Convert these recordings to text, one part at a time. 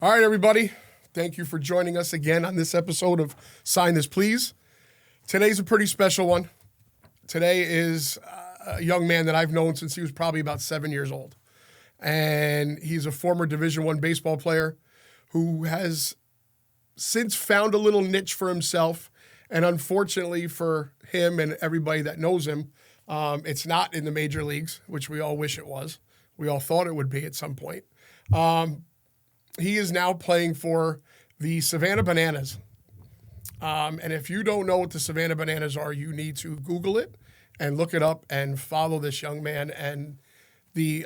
All right, everybody. Thank you for joining us again on this episode of Sign This Please. Today's a pretty special one. Today is a young man that I've known since he was probably about 7 years old. And he's a former Division I baseball player who has since found a little niche for himself. And unfortunately for him and everybody that knows him, it's not in the major leagues, which we all wish it was. We all thought it would be at some point. He is now playing for the Savannah Bananas. And if you don't know what the Savannah Bananas are, you need to Google it and look it up and follow this young man and the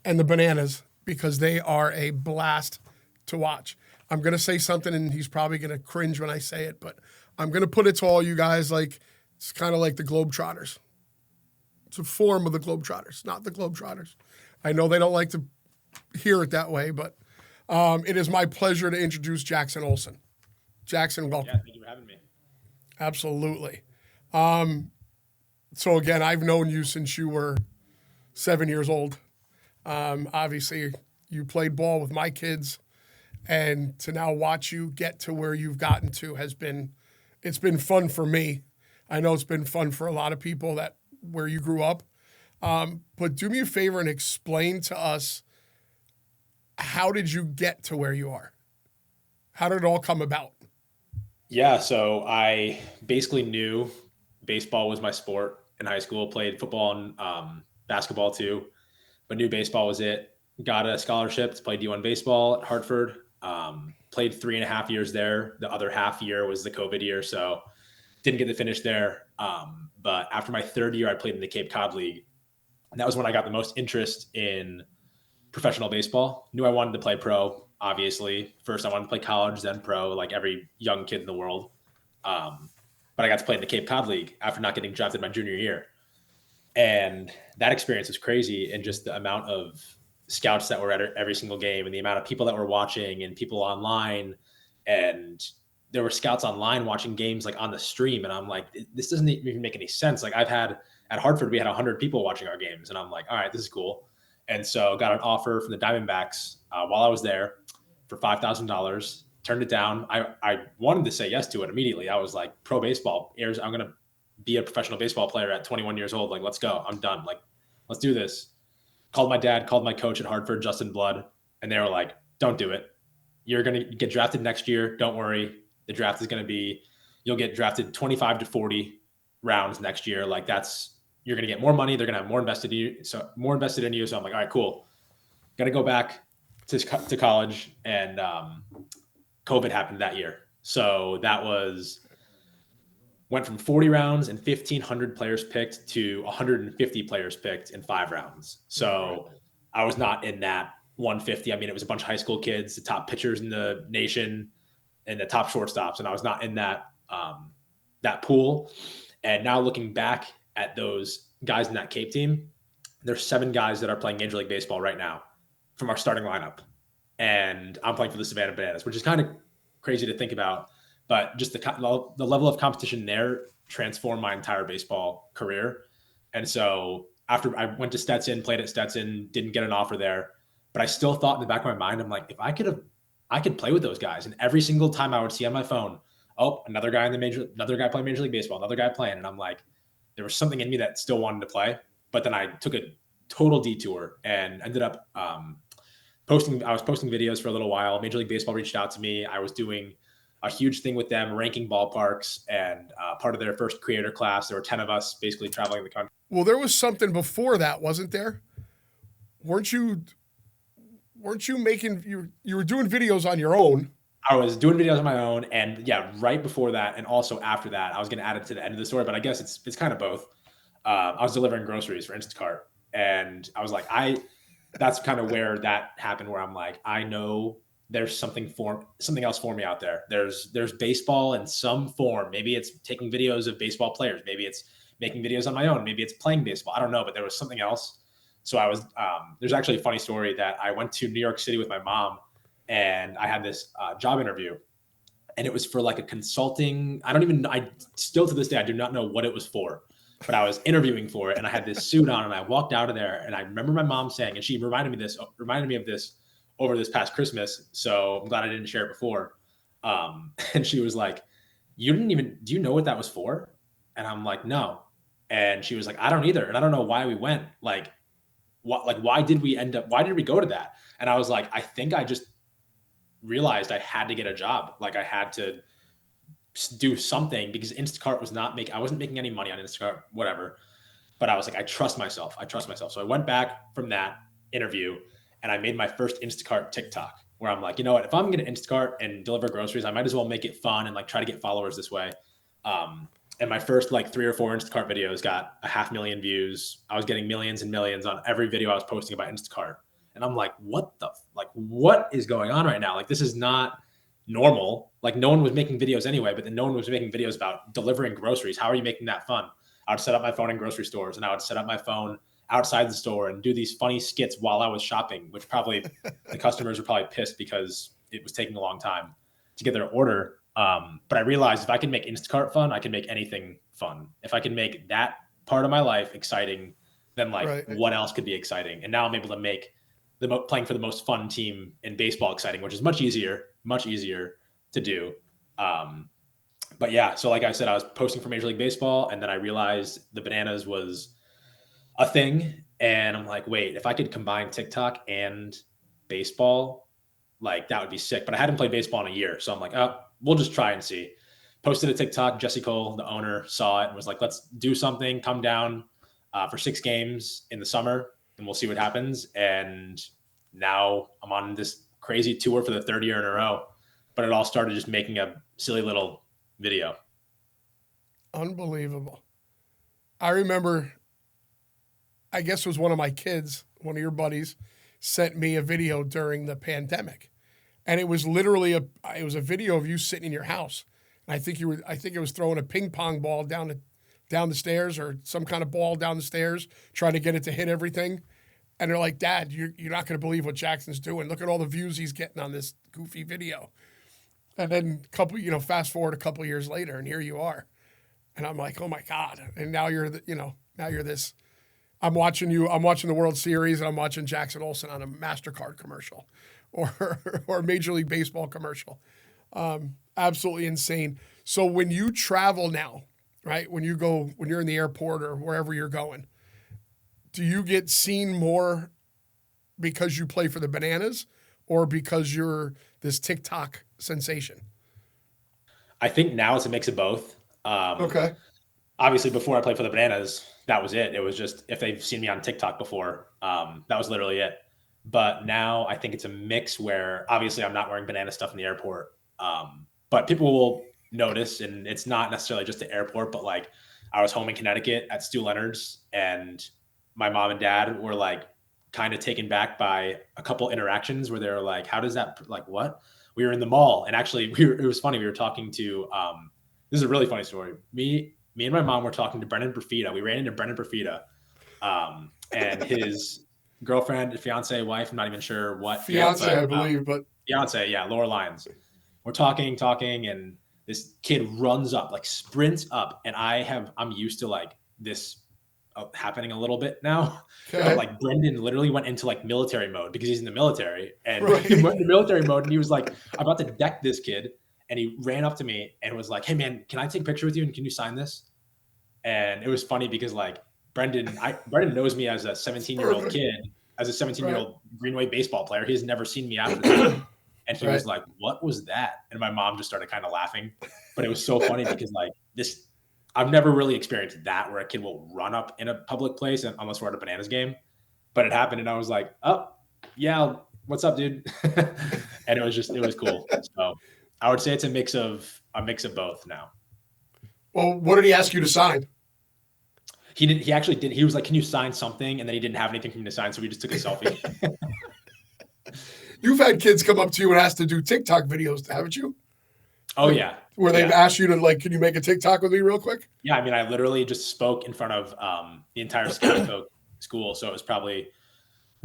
Bananas, because they are a blast to watch. I'm going to say something and he's probably going to cringe when I say it, but I'm going to put it to all you guys like it's kind of like the Globetrotters. It's a form of the Globetrotters, not the Globetrotters. I know they don't like to hear it that way, but it is my pleasure to introduce Jackson Olson. Jackson, welcome. Yeah, thank you for having me. Absolutely. So again, I've known you since you were 7 years old. Obviously, you played ball with my kids, and to now watch you get to where you've gotten to it's been fun for me. I know it's been fun for a lot of people that where you grew up. But do me a favor and explain to us, how did you get to where you are? How did it all come about? Yeah, so I basically knew baseball was my sport in high school, played football and basketball too, but knew baseball was it. Got a scholarship to play D1 baseball at Hartford. Played 3.5 years there. The other half year was the COVID year, so didn't get to finish there. But after my third year, I played in the Cape Cod League. And that was when I got the most interest in professional baseball. Knew I wanted to play pro, obviously. First, I wanted to play college, then pro, like every young kid in the world. But I got to play in the Cape Cod League after not getting drafted my junior year. And that experience was crazy. And just the amount of scouts that were at every single game and the amount of people that were watching and people online. And there were scouts online watching games like on the stream. And I'm like, this doesn't even make any sense. Like at Hartford, we had 100 people watching our games. And I'm like, all right, this is cool. And so got an offer from the Diamondbacks while I was there for $5,000. Turned it down. I wanted to say yes to it immediately. I was like, pro baseball. I'm going to be a professional baseball player at 21 years old. Like, let's go. I'm done. Like, let's do this. Called my dad, called my coach at Hartford, Justin Blood. And they were like, don't do it. You're going to get drafted next year. Don't worry. The draft is going to be, you'll get drafted 25 to 40 rounds next year. Like you're going to get more money. They're going to have more invested in you. So I'm like, all right, cool. Got to go back to college. And COVID happened that year. So went from 40 rounds and 1,500 players picked to 150 players picked in 5 rounds. So I was not in that 150. I mean, it was a bunch of high school kids, the top pitchers in the nation and the top shortstops. And I was not in that pool. And now looking back at those guys in that Cape team, there's 7 guys that are playing Major League Baseball right now from our starting lineup. And I'm playing for the Savannah Bananas, which is kind of crazy to think about. But just the level of competition there transformed my entire baseball career. And so after I went to Stetson, played at Stetson, didn't get an offer there, but I still thought in the back of my mind, I'm like, if I could play with those guys. And every single time I would see on my phone, oh, another guy playing Major League Baseball, another guy playing. And I'm like, there was something in me that still wanted to play. But then I took a total detour and ended up I was posting videos for a little while. Major League Baseball reached out to me. I was doing a huge thing with them, ranking ballparks, and part of their first creator class. There were 10 of us basically traveling the country. Well, there was something before that, wasn't there? Weren't you making you were doing videos on your own? I was doing videos on my own, and yeah, right before that, and also after that, I was going to add it to the end of the story, but I guess it's kind of both. I was delivering groceries for Instacart, and I was like, that's kind of where that happened, where I'm like, I know there's something else for me out there. There's baseball in some form. Maybe it's taking videos of baseball players. Maybe it's making videos on my own. Maybe it's playing baseball. I don't know, but there was something else. So there's actually a funny story that I went to New York City with my mom, and I had this job interview, and it was for like a consulting. I still to this day, I do not know what it was for, but I was interviewing for it, and I had this suit on, and I walked out of there, and I remember my mom saying, and she reminded me of this over this past Christmas. So I'm glad I didn't share it before. And she was like, do you know what that was for? And I'm like, no. And she was like, I don't either. And I don't know why we went. Why did we go to that? And I was like, I think I just realized I had to get a job. Like I had to do something because Instacart I wasn't making any money on Instacart, whatever. But I was like, I trust myself. So I went back from that interview and I made my first Instacart TikTok where I'm like, you know what, if I'm going to Instacart and deliver groceries, I might as well make it fun and like try to get followers this way. And my first like 3 or 4 Instacart videos got 500,000 views. I was getting millions and millions on every video I was posting about Instacart. And I'm like, what is going on right now? Like, this is not normal. Like no one was making videos anyway, but then no one was making videos about delivering groceries. How are you making that fun? I would set up my phone in grocery stores and I would set up my phone outside the store and do these funny skits while I was shopping, which probably the customers were probably pissed because it was taking a long time to get their order. But I realized if I can make Instacart fun, I can make anything fun. If I can make that part of my life exciting, then what else could be exciting? And now I'm able to make playing for the most fun team in baseball exciting, which is much easier to do. But yeah, so like I said, I was posting for Major League Baseball and then I realized the bananas was a thing. And I'm like, wait, if I could combine TikTok and baseball, like that would be sick. But I hadn't played baseball in a year. So I'm like, oh, we'll just try and see. Posted a TikTok. Jesse Cole, the owner, saw it and was like, let's do something, come down for 6 games in the summer and we'll see what happens. And now I'm on this crazy tour for the 3rd year in a row. But it all started just making a silly little video. Unbelievable. I remember, I guess it was one of my kids, one of your buddies, sent me a video during the pandemic. And it was literally it was a video of you sitting in your house. And I think it was throwing a ping pong ball down the stairs or some kind of ball down the stairs, trying to get it to hit everything. And they're like, Dad, you're not going to believe what Jackson's doing. Look at all the views he's getting on this goofy video. And then fast forward a couple years later, and here you are. And I'm like, oh my God. And now you're this. I'm watching the World Series and I'm watching Jackson Olsen on a MasterCard commercial or Major League Baseball commercial. Absolutely insane. So when you travel now, right, when you're in the airport or wherever you're going, do you get seen more because you play for the Bananas or because you're this TikTok sensation? I think now it's a mix of both. Okay. Obviously, before I played for the Bananas, that was it. It was just if they've seen me on TikTok before, that was literally it. But now I think it's a mix where obviously I'm not wearing banana stuff in the airport, but people will notice, and it's not necessarily just the airport, but like I was home in Connecticut at Stu Leonard's, and my mom and dad were like kind of taken back by a couple interactions where they were like, "How does that like what?" We were in the mall, and actually, it was funny. We were talking to. This is a really funny story. Me and my mom were talking to Brendan Perfida. We ran into Brendan Perfida, and his girlfriend, fiance, wife. I'm not even sure what. Fiance, yet, but, I believe, but fiance, yeah, Laura Lyons. We're talking, and this kid runs up, like sprints up, and I'm used to like this happening a little bit now. Okay. But like Brendan literally went into like military mode because he's in the military, and he went into military mode, and he was like about to deck this kid. And he ran up to me and was like, "Hey man, can I take a picture with you? And can you sign this?" And it was funny because like Brendan knows me as a 17-year-old kid, as a 17-year-old Greenway baseball player. He's never seen me after that. And he was like, "What was that?" And my mom just started kind of laughing. But it was so funny because like I've never really experienced that where a kid will run up in a public place unless we're at a Bananas game. But it happened and I was like, "Oh, yeah, what's up, dude?" And it was cool. So I would say it's a mix of both now. Well, what did he ask you to sign? He actually did. He was like, "Can you sign something?" And then he didn't have anything for me to sign, so we just took a selfie. You've had kids come up to you and ask to do TikTok videos, haven't you? Oh yeah. Where they've asked you to like, "Can you make a TikTok with me real quick?" Yeah, I mean, I literally just spoke in front of the entire Scout school, so it was probably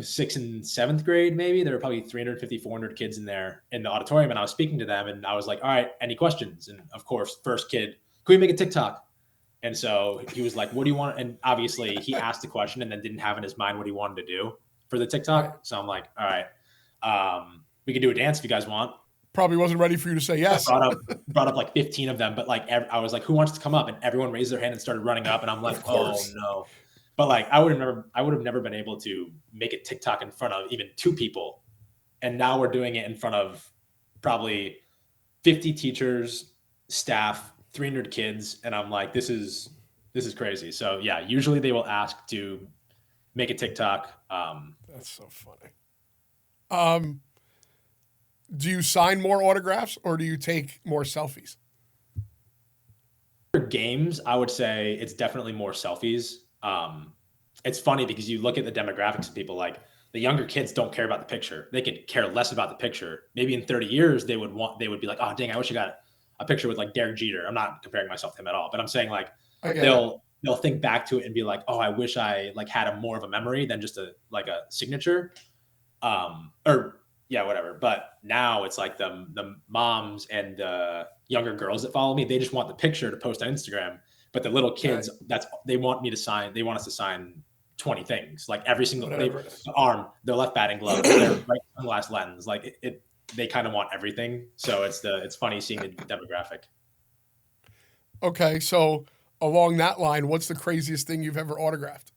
6th and 7th grade, maybe. There were probably 350, 400 kids in there in the auditorium, and I was speaking to them, and I was like, "All right, any questions?" And of course, first kid, "Can we make a TikTok?" And so he was like, "What do you want?" And obviously, he asked the question and then didn't have in his mind what he wanted to do for the TikTok. So I'm like, "All right, We can do a dance if you guys want. Probably wasn't ready for you to say yes. Brought up like 15 of them, but like I was like, who wants to come up? And everyone raised their hand and started running up. And I'm like, oh no. But like I would have never been able to make a TikTok in front of even 2 people. And now we're doing it in front of probably 50 teachers, staff, 300 kids. And I'm like, this is crazy. So yeah, usually they will ask to make a TikTok. That's so funny. Do you sign more autographs or do you take more selfies? For games, I would say it's definitely more selfies. It's funny because you look at the demographics of people, like the younger kids don't care about the picture. They could care less about the picture. Maybe in 30 years, they would be like, oh, dang, I wish I got a picture with like Derek Jeter. I'm not comparing myself to him at all, but I'm saying like they'll think back to it and be like, oh, I wish I like had a more of a memory than just a signature. Or yeah, whatever. But now it's like the moms and the younger girls that follow me, they just want the picture to post on Instagram. But the little kids, they want me to sign. They want us to sign 20 things, like every single the arm, their left batting glove, their right sunglass lens. Like they kind of want everything. So it's funny seeing the demographic. Okay, so along that line, what's the craziest thing you've ever autographed?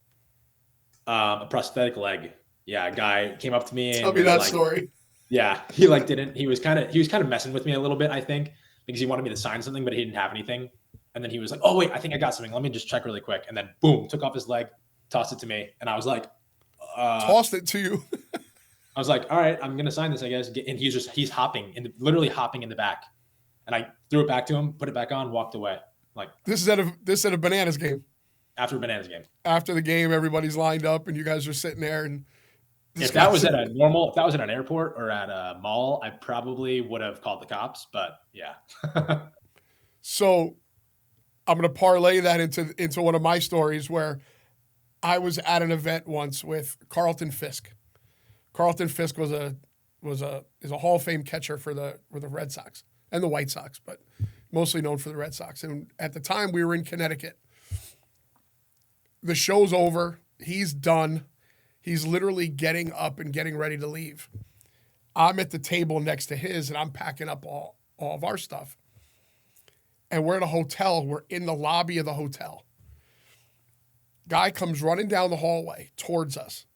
A prosthetic leg. Yeah, a guy came up to me and tell me that story. Yeah, he was kind of messing with me a little bit, I think, because he wanted me to sign something, but he didn't have anything. And then he was like, oh wait, I think I got something. Let me just check really quick. And then boom, took off his leg, tossed it to me. And I was like, tossed it to you. I was like, all right, I'm going to sign this, I guess. And he's literally hopping in the back. And I threw it back to him, put it back on, walked away. Like this is at a Bananas game. After a Bananas game. After the game, everybody's lined up and you guys are sitting there. And if that was at an airport or at a mall, I probably would have called the cops. But yeah. So I'm going to parlay that into one of my stories where I was at an event once with Carlton Fisk. Carlton Fisk is a Hall of Fame catcher for the Red Sox and the White Sox, but mostly known for the Red Sox. And at the time we were in Connecticut. The show's over. He's done. He's literally getting up and getting ready to leave. I'm at the table next to his, and I'm packing up all of our stuff. And we're at a hotel. We're in the lobby of the hotel. Guy comes running down the hallway towards us.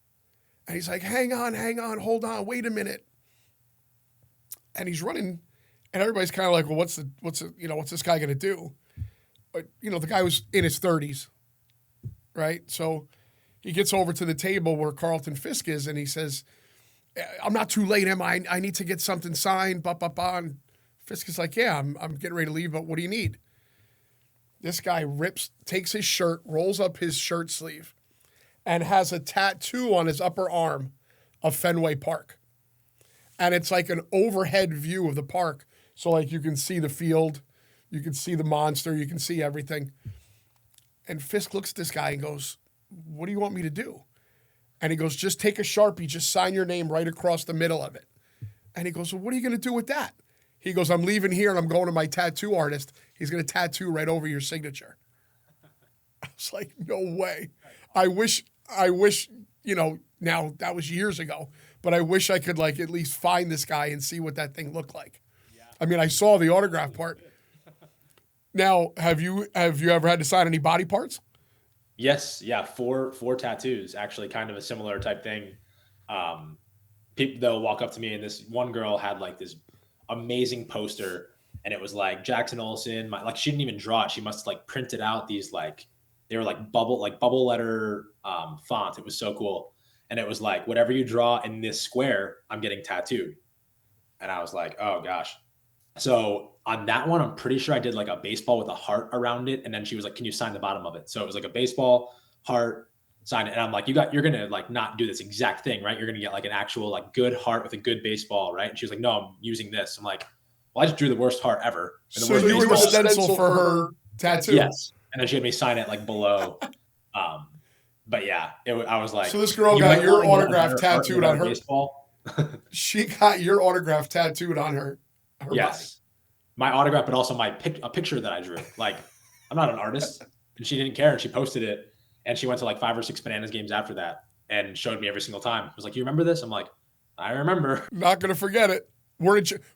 And he's like, hang on, hold on, wait a minute. And he's running, and everybody's kind of like, well, what's this guy going to do? But, the guy was in his 30s, right? So he gets over to the table where Carlton Fisk is, and he says, I'm not too late, am I? I need to get something signed, And Fisk is like, yeah, I'm getting ready to leave, but what do you need? This guy takes his shirt, rolls up his shirt sleeve, and has a tattoo on his upper arm of Fenway Park. And it's like an overhead view of the park. So like you can see the field, you can see the monster, you can see everything. And Fisk looks at this guy and goes, what do you want me to do? And he goes, just take a Sharpie, just sign your name right across the middle of it. And he goes, well, what are you going to do with that? He goes, I'm leaving here and I'm going to my tattoo artist. He's going to tattoo right over your signature. I was like, no way. I wish, now that was years ago, but I wish I could at least find this guy and see what that thing looked like. Yeah. I mean, I saw the autograph part. Now, have you ever had to sign any body parts? Yes. Yeah. Four tattoos, actually kind of a similar type thing. People, they'll walk up to me and this one girl had this amazing poster and it was Jackson Olson. She didn't even draw it. She must have printed out these they were bubble letter font. It was so cool. And it was whatever you draw in this square, I'm getting tattooed. And I was like, oh gosh. So on that one, I'm pretty sure I did a baseball with a heart around it. And then she was like, can you sign the bottom of it? So it was a baseball, heart, sign it. And I'm like, you're going to not do this exact thing, right? You're going to get an actual good heart with a good baseball, right? And she was like, no, I'm using this. I'm like, well, I just drew the worst heart ever. And so you were the stencil for her tattoo? Yes. And then she had me sign it below. But yeah, I was like, so this girl got your autograph tattooed on her baseball. She got your autograph tattooed on her yes. Body. My autograph, but also a picture that I drew. I'm not an artist, and she didn't care, and she posted it, and she went to 5 or 6 Bananas games after that, and showed me every single time. I was like, "You remember this?" I'm like, I remember. Not gonna forget it.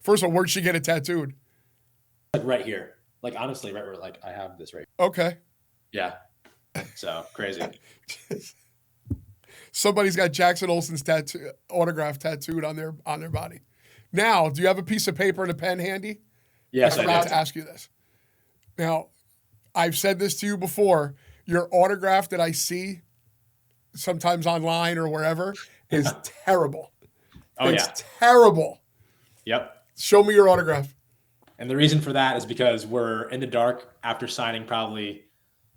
First of all, where'd she get it tattooed? Like right here. Like honestly, right where like I have this right. Okay. Yeah. So crazy. Somebody's got Jackson Olsen's autograph tattooed on their body. Now, do you have a piece of paper and a pen handy? Yes, I forgot do. to ask you this. Now, I've said this to you before. Your autograph that I see sometimes online or wherever is terrible. Oh, it's yeah. terrible. Yep. Show me your autograph. And the reason for that is because we're in the dark after signing probably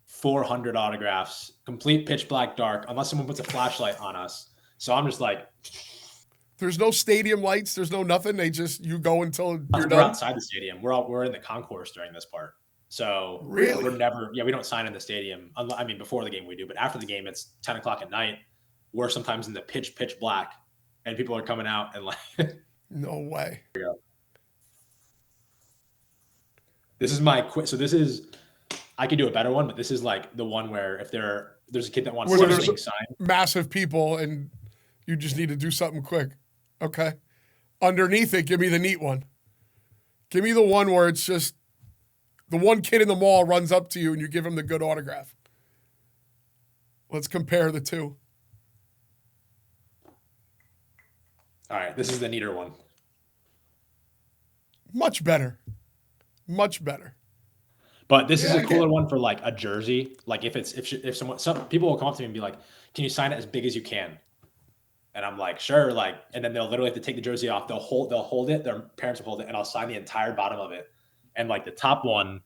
400 autographs, complete pitch black dark, unless someone puts a flashlight on us. So I'm just like, there's no stadium lights. There's no nothing. You go until you're we're done. outside the stadium. We're in the concourse during this part. So really, we don't sign in the stadium. I mean, before the game we do, but after the game, it's 10 o'clock at night. We're sometimes in the pitch black, and people are coming out and like, no way. This is my quick. So this is, I could do a better one, but this is like the one where if there's a kid that wants something signed, massive people, and you just need to do something quick. Okay. Underneath it, give me the neat one. Give me the one where it's just the one kid in the mall runs up to you and you give him the good autograph. Let's compare the two. All right, this is the neater one. Much better. Much better. But this is a cooler one for like a jersey. Like if some people will come up to me and be like, "Can you sign it as big as you can?" And I'm like, "Sure." Like, and then they'll literally have to take the jersey off. They'll hold it. Their parents will hold it, and I'll sign the entire bottom of it. And like the top one.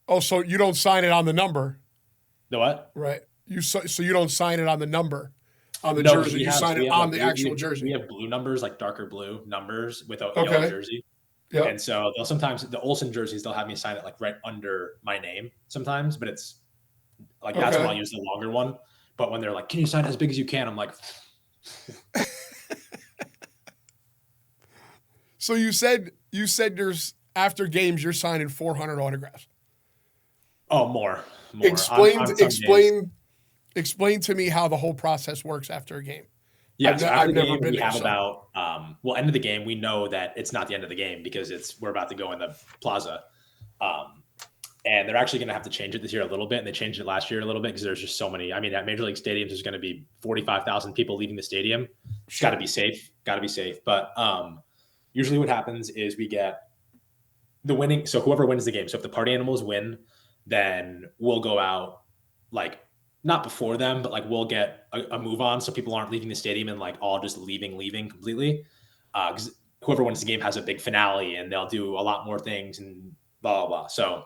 Oh, so you don't sign it on the number? The what? Right. So you don't sign it on the number on the jersey. You sign it on the actual jersey. We have blue numbers, like darker blue numbers with a yellow jersey. Yep. And so they'll sometimes the Olsen jerseys, they'll have me sign it like right under my name sometimes, but it's like that's when I'll use the longer one. But when they're like, "Can you sign it as big as you can?" I'm like, So you said there's after games you're signing 400 autographs. Oh, more. Explain to me how the whole process works after a game. Yeah, so after the game, we have about end of the game, we know that it's not the end of the game because we're about to go in the plaza. And they're actually going to have to change it this year a little bit. And they changed it last year a little bit because there's just so many. I mean, at Major League stadiums, there's going to be 45,000 people leaving the stadium. It's got to be safe. But usually what happens is we get the winning. So whoever wins the game. So if the party animals win, then we'll go out like not before them, but like we'll get a move on. So people aren't leaving the stadium and like all just leaving completely. Because whoever wins the game has a big finale and they'll do a lot more things and blah, blah, blah. So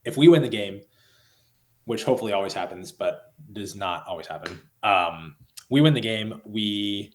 if we win the game, which hopefully always happens, but does not always happen. We win the game. We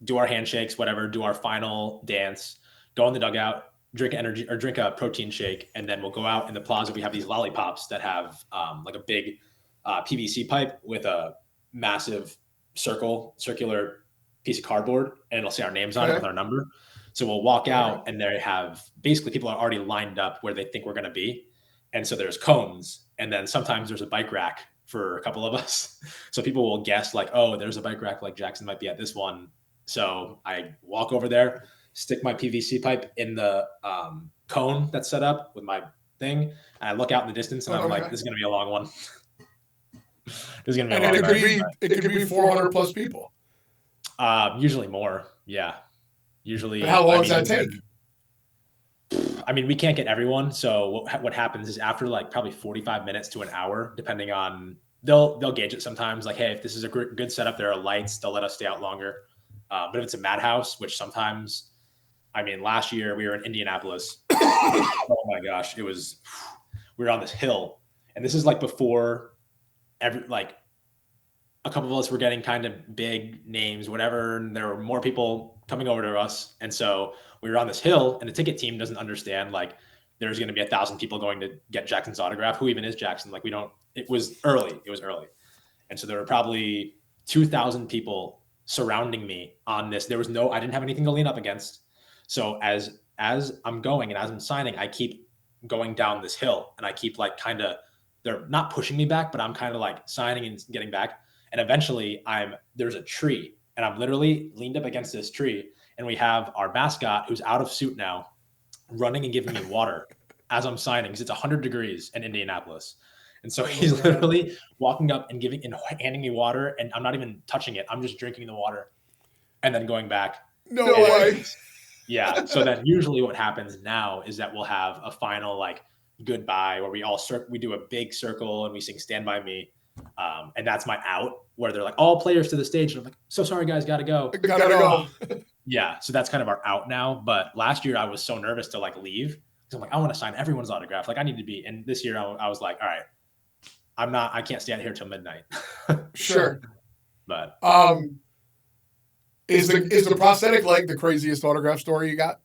do our handshakes, whatever, do our final dance, go in the dugout, drink a protein shake. And then we'll go out in the plaza. We have these lollipops that have like a big PVC pipe with a massive circular piece of cardboard, and it'll say our names on it with our number. So we'll walk out and they have basically people are already lined up where they think we're going to be. And so there's cones, and then sometimes there's a bike rack for a couple of us. So people will guess like, "Oh, there's a bike rack, like Jackson might be at this one." So I walk over there, stick my PVC pipe in the cone that's set up with my thing, and I look out in the distance, and I'm like, "This is going to be a long one." This is going to be a long one. It could be 400 plus people. Usually more. Yeah. Usually. But how long does that take? I mean, we can't get everyone. So what happens is after like probably 45 minutes to an hour, depending on, they'll gauge it sometimes. Like, hey, if this is a good setup, there are lights, they'll let us stay out longer. But if it's a madhouse, which sometimes, I mean, last year we were in Indianapolis. Oh my gosh. We were on this hill, and this is like before a couple of us were getting kind of big names, whatever. And there were more people coming over to us. And so we were on this hill, and the ticket team doesn't understand, like, there's going to be 1,000 people going to get Jackson's autograph. Who even is Jackson? Like, it was early. And so there were probably 2,000 people surrounding me on this. I didn't have anything to lean up against. So as I'm going and as I'm signing, I keep going down this hill, and I keep like they're not pushing me back, but I'm kind of like signing and getting back. And eventually there's a tree, and I'm literally leaned up against this tree, And we have our mascot, who's out of suit now, running and giving me water as I'm signing, because it's 100 degrees in Indianapolis. And so he's literally walking up and handing me water, and I'm not even touching it. I'm just drinking the water and then going back. No way. Yeah. So then usually what happens now is that we'll have a final like goodbye where we do a big circle and we sing Stand By Me. And that's my out, where they're like, all players to the stage. And I'm like, so sorry, guys, gotta go. Gotta go. Yeah. So that's kind of our out now. But last year I was so nervous to like leave, because I'm like, I want to sign everyone's autograph. Like I need to be. And this year I was like, all right, I can't stand here till midnight. Sure. But is the prosthetic leg the craziest autograph story you got?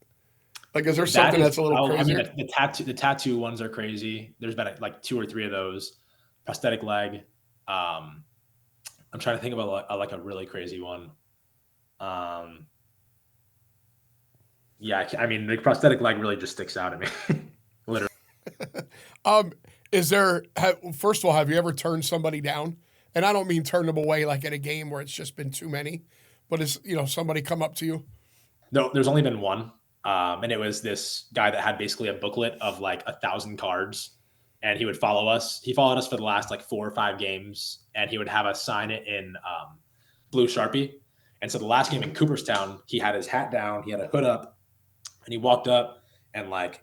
Like, is there something that's a little crazier? I mean, the tattoo ones are crazy. There's been like 2 or 3 of those. Prosthetic leg. I'm trying to think about like a really crazy one. Yeah, I mean, the prosthetic leg really just sticks out at me. Literally. First of all, have you ever turned somebody down? And I don't mean turn them away like at a game where it's just been too many, but is somebody come up to you? No, there's only been one. And it was this guy that had basically a booklet of like 1,000 cards, and he would follow us. He followed us for the last like 4 or 5 games, and he would have us sign it in blue Sharpie. And so the last game in Cooperstown, he had his hat down, he had a hood up, and he walked up and like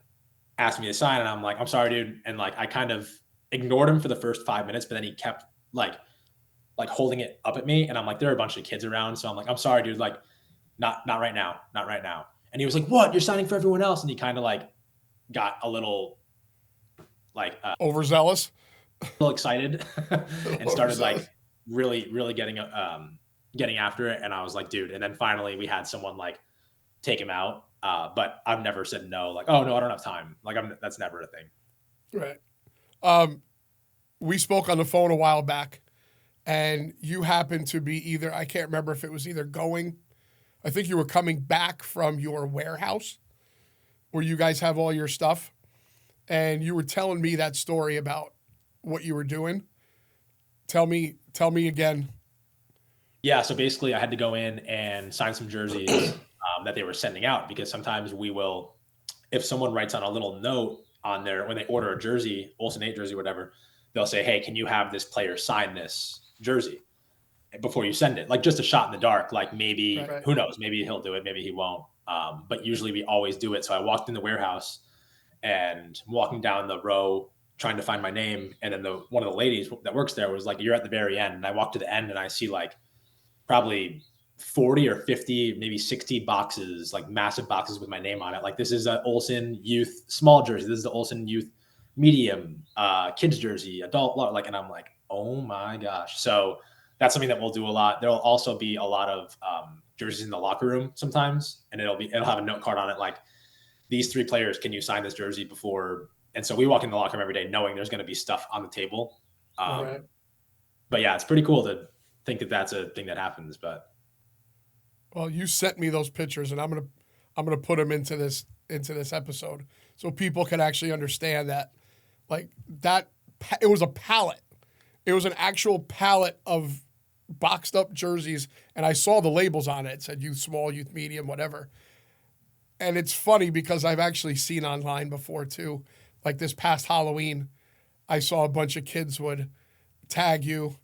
asked me to sign. And I'm like, I'm sorry, dude. And like, I kind of ignored him for the first 5 minutes, but then he kept like holding it up at me. And I'm like, there are a bunch of kids around. So I'm like, I'm sorry, dude. Like, not right now. Not right now. And he was like, what? You're signing for everyone else. And he kind of like got a little like overzealous, a little excited and started like really, really getting after it. And I was like, dude. And then finally we had someone like take him out. But I've never said no, like, oh no, I don't have time. Like that's never a thing. Right. We spoke on the phone a while back, and you happened to be I can't remember if it was I think you were coming back from your warehouse where you guys have all your stuff, and you were telling me that story about what you were doing. Tell me again. Yeah. So basically I had to go in and sign some jerseys that they were sending out, because sometimes if someone writes on a little note on there when they order a jersey, Olsen 8 jersey, whatever, they'll say, hey, can you have this player sign this jersey before you send it? Like just a shot in the dark. Like maybe, right. Who knows? Maybe he'll do it. Maybe he won't. But usually we always do it. So I walked in the warehouse and walking down the row trying to find my name. And then one of the ladies that works there was like, you're at the very end. And I walked to the end and I see like probably 40 or 50, maybe 60 boxes, like massive boxes with my name on it. Like this is an Olsen youth small jersey. This is the Olsen youth medium, kids jersey, adult, like, and I'm like, oh my gosh. So that's something that we'll do a lot. There'll also be a lot of jerseys in the locker room sometimes, and it'll have a note card on it like, these 3 players, can you sign this jersey before? And so we walk in the locker room every day knowing there's going to be stuff on the table. Right. But yeah, it's pretty cool to think that that's a thing that happens. But well, you sent me those pictures, and I'm gonna put them into this episode so people can actually understand that, like that. It was a pallet. It was an actual pallet of boxed up jerseys, and I saw the labels on it. It said youth small, youth medium, whatever. And it's funny because I've actually seen online before too. Like this past Halloween, I saw a bunch of kids would tag you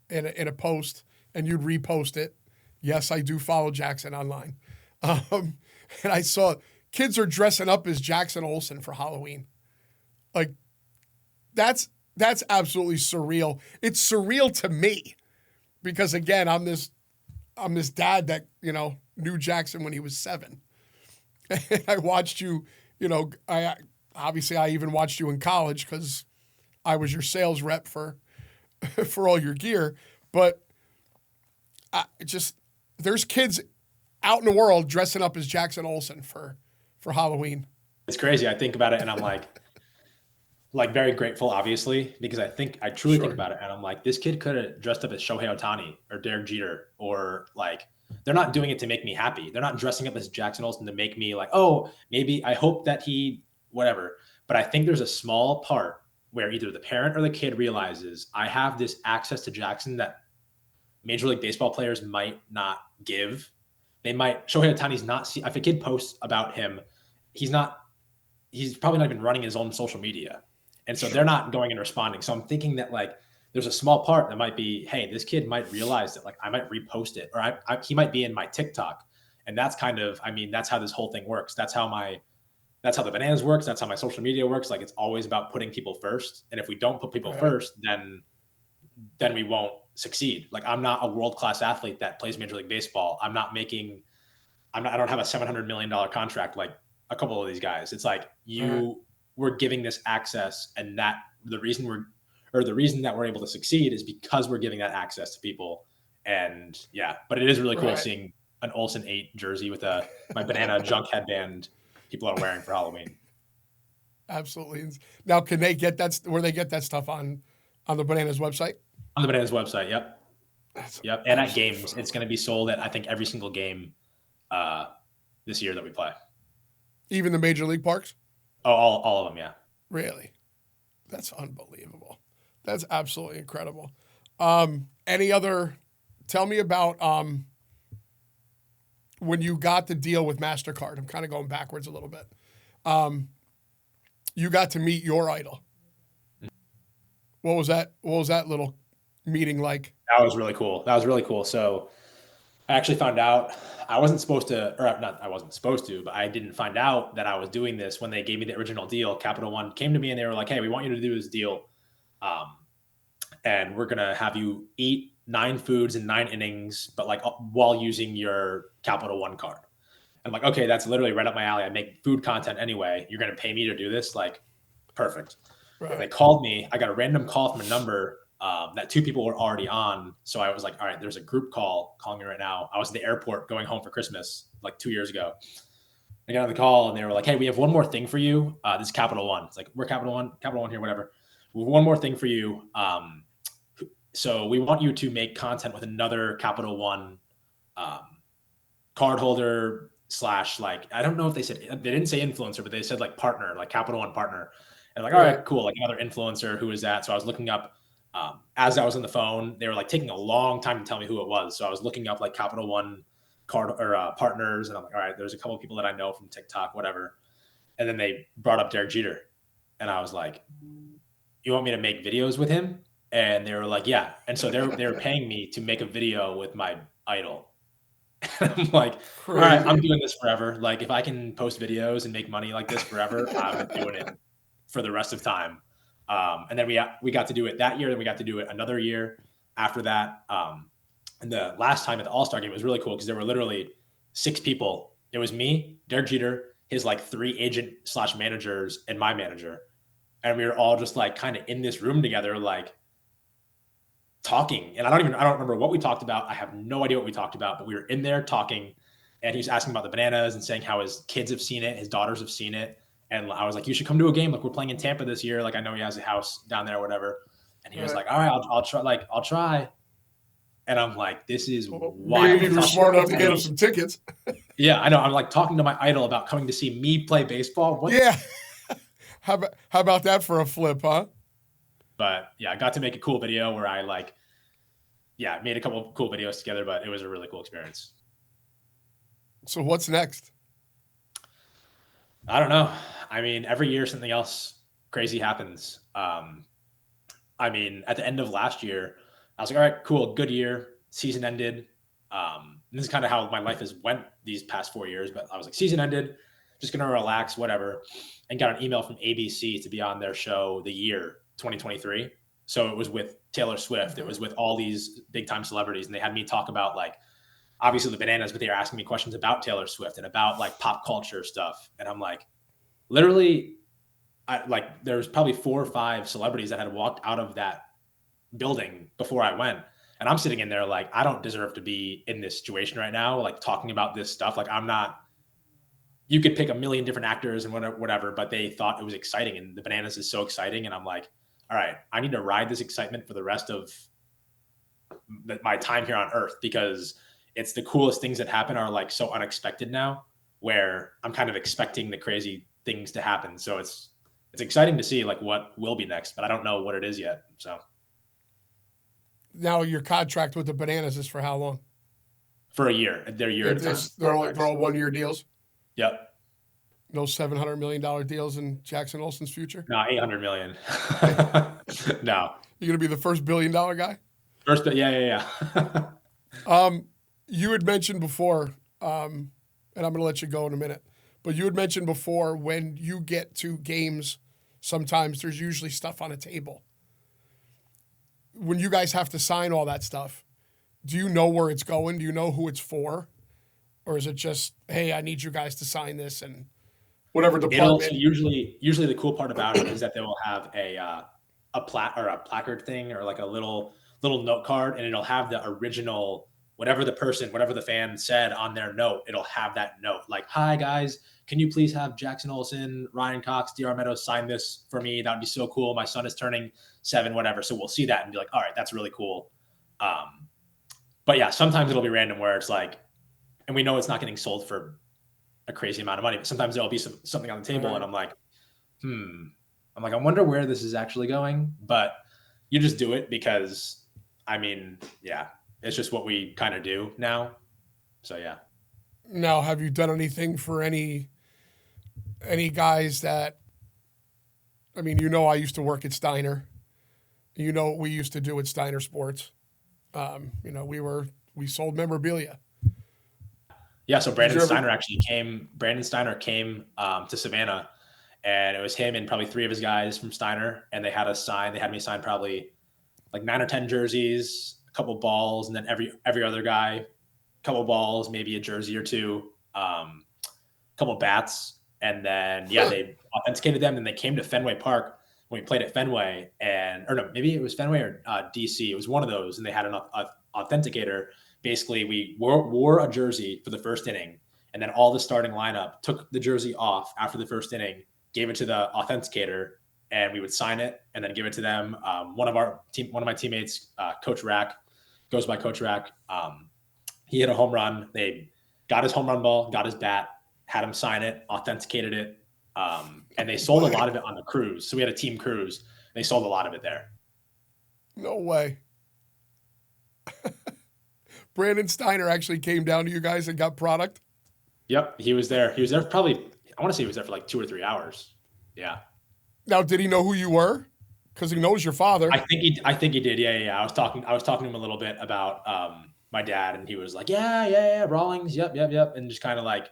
in a post, and you'd repost it. Yes, I do follow Jackson online. And I saw kids are dressing up as Jackson Olsen for Halloween. Like that's absolutely surreal. It's surreal to me because again, I'm this dad that, knew Jackson when he was 7. And I watched you, I even watched you in college because I was your sales rep for all your gear. But there's kids out in the world dressing up as Jackson Olsen for Halloween. It's crazy. I think about it and I'm like very grateful, obviously, because I truly think about it and I'm like, this kid could have dressed up as Shohei Ohtani or Derek Jeter, or like, they're not doing it to make me happy. They're not dressing up as Jackson Olsen to make me like, oh, maybe I hope that he, whatever. But I think there's a small part where either the parent or the kid realizes I have this access to Jackson that Major League Baseball players might not give. they might Shohei Ohtani's not see if a kid posts about him, he's probably not even running his own social media. And so they're Sure. not going and responding. So I'm thinking that like there's a small part that might be, hey, this kid might realize that like I might repost it, or he might be in my TikTok. And that's kind of, I mean, that's how this whole thing works. That's how the bananas works. That's how my social media works. Like it's always about putting people first. And if we don't put people Right. first, then we won't succeed. Like I'm not a world-class athlete that plays Major League Baseball. I don't have a $700 million contract like a couple of these guys. It's like we're giving this access, and that the reason that we're able to succeed is because we're giving that access to people. And yeah, but it is really cool seeing an Olsen 8 jersey with my banana junk headband people are wearing for Halloween. Absolutely. Now, can they get that? Where they get that stuff on the Bananas website? On the Bananas website, yep. That's Yep. And at games, phenomenal. It's going to be sold at, I think, every single game this year that we play. Even the major league parks? Oh, all of them, yeah. Really? That's unbelievable. That's absolutely incredible. Tell me about when you got the deal with MasterCard. I'm kind of going backwards a little bit. You got to meet your idol. What was that little meeting like? That was really cool. So I actually found out I wasn't supposed to, or not, I wasn't supposed to, but I didn't find out that I was doing this when they gave me the original deal. Capital One came to me and they were like, hey, we want you to do this deal. And we're going to have you eat 9 foods in 9 innings, but like while using your Capital One card. I'm like, okay, that's literally right up my alley. I make food content anyway. You're going to pay me to do this? Like, perfect. Right. They called me. I got a random call from a number that 2 people were already on. So I was like, all right, there's a group call calling me right now. I was at the airport going home for Christmas like 2 years ago. I got on the call and they were like, hey, we have one more thing for you. This is Capital One. It's like, we're Capital One here, whatever. We have one more thing for you. So we want you to make content with another Capital One cardholder / like, I don't know if they didn't say influencer, but they said like partner, like Capital One partner. And like, all right, cool. Like another influencer. Who is that? So I was looking up as I was on the phone. They were like taking a long time to tell me who it was. So I was looking up like Capital One card or partners. And I'm like, all right, there's a couple of people that I know from TikTok, whatever. And then they brought up Derek Jeter. And I was like, you want me to make videos with him? And they were like, yeah. And so they were paying me to make a video with my idol. I'm like, all right, I'm doing this forever. Like if I can post videos and make money like this forever, I'm doing it for the rest of time. And then we got to do it that year. Then we got to do it another year after that. And the last time at the All-Star game was really cool because there were literally 6 people. It was me, Derek Jeter, his like 3 agent / managers, and my manager. And we were all just like kind of in this room together, like talking. And I don't remember what we talked about. I have no idea what we talked about, but we were in there talking. And he was asking about the bananas and saying how his kids have seen it, his daughters have seen it. And I was like, you should come to a game. Like we're playing in Tampa this year. Like I know he has a house down there or whatever. And he was like, all right, I'll try. And I'm like, this is wild. Maybe you were smart enough to get him some tickets. Yeah, I know. I'm like talking to my idol about coming to see me play baseball. What? Yeah. How about that for a flip, huh? But yeah, I got to make a cool video where I made a couple of cool videos together, but it was a really cool experience. So what's next? I don't know. I mean, every year something else crazy happens. I mean, at the end of last year, I was like, all right, cool, good year. Season ended. This is kind of how my life has went these past 4 years, but I was like, season ended, just going to relax, whatever. And got an email from ABC to be on their show the year 2023. So it was with Taylor Swift. It was with all these big time celebrities. And they had me talk about like, obviously the bananas, but they were asking me questions about Taylor Swift and about like pop culture stuff. And I'm like, literally, there was probably 4 or 5 celebrities that had walked out of that building before I went. And I'm sitting in there like, I don't deserve to be in this situation right now, like talking about this stuff. Like I'm not, you could pick a million different actors and whatever, but they thought it was exciting. And the bananas is so exciting. And I'm like, all right, I need to ride this excitement for the rest of my time here on Earth, because it's the coolest things that happen are like so unexpected now, where I'm kind of expecting the crazy things to happen. So it's exciting to see like what will be next, but I don't know what it is yet. So now your contract with the bananas is for how long? for a year. They're a year at a time. They're all 1 year deals. Yep. No $700 million deals in Jackson Olsen's future. No, 800 million. No. You're gonna be the first $1 billion guy. First, but yeah. You had mentioned before, and I'm gonna let you go in a minute. But you had mentioned before when you get to games, sometimes there's usually stuff on a table. When you guys have to sign all that stuff, do you know where it's going? Do you know who it's for? Or is it just, hey, I need you guys to sign this and whatever department? Usually the cool part about it is that they will have a placard thing or like a little note card, and it'll have the original whatever the fan said on their note. It'll have that note like, "Hi guys, can you please have Jackson Olsen, Ryan Cox, DR Meadows sign this for me? That would be so cool. My son is turning 7, whatever." So we'll see that and be like, "All right, that's really cool." But yeah, sometimes it'll be random where it's like, and we know it's not getting sold for a crazy amount of money, but sometimes there'll be something on the table, and I'm like, I wonder where this is actually going. But you just do it because, I mean, yeah, it's just what we kind of do now. So yeah. Now, have you done anything for any guys that? I mean, I used to work at Steiner. You know what we used to do at Steiner Sports. We sold memorabilia. Yeah, so Brandon Steiner came to Savannah, and it was him and probably 3 of his guys from Steiner, and they had me sign probably like 9 or 10 jerseys, a couple balls, and then every other guy, a couple balls, maybe a jersey or 2, a couple bats, and then they authenticated them, and they came to Fenway Park when we played at Fenway, maybe it was Fenway or DC. It was one of those, and they had an authenticator. Basically, we wore a jersey for the first inning, and then all the starting lineup took the jersey off after the first inning, gave it to the authenticator, and we would sign it and then give it to them. One of my teammates, Coach Rack, goes by Coach Rack. He hit a home run. They got his home run ball, got his bat, had him sign it, authenticated it, and they sold a lot of it on the cruise. So we had a team cruise. And they sold a lot of it there. No way. Brandon Steiner actually came down to you guys and got product? Yep, he was there. He was there probably, I want to say he was there for like 2 or 3 hours. Yeah. Now, did he know who you were? Because he knows your father. I think he did. Yeah. I was talking to him a little bit about my dad, and he was like, yeah, Rawlings, yep, and just kind of like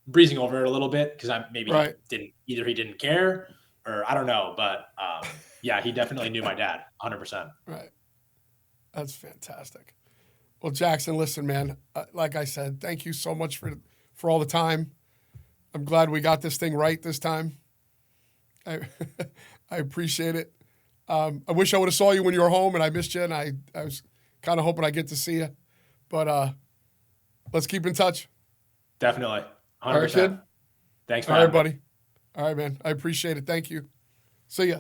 breezing over it a little bit because he didn't care or I don't know, but yeah, he definitely knew my dad 100%. Right. That's fantastic. Well, Jackson, listen, man, like I said, thank you so much for all the time. I'm glad we got this thing right this time. I appreciate it. I wish I would have saw you when you were home and I missed you, and I was kind of hoping I get to see you. But let's keep in touch. Definitely. 100%. All right, kid. Thanks for having me. All right, buddy. All right, man. I appreciate it. Thank you. See ya.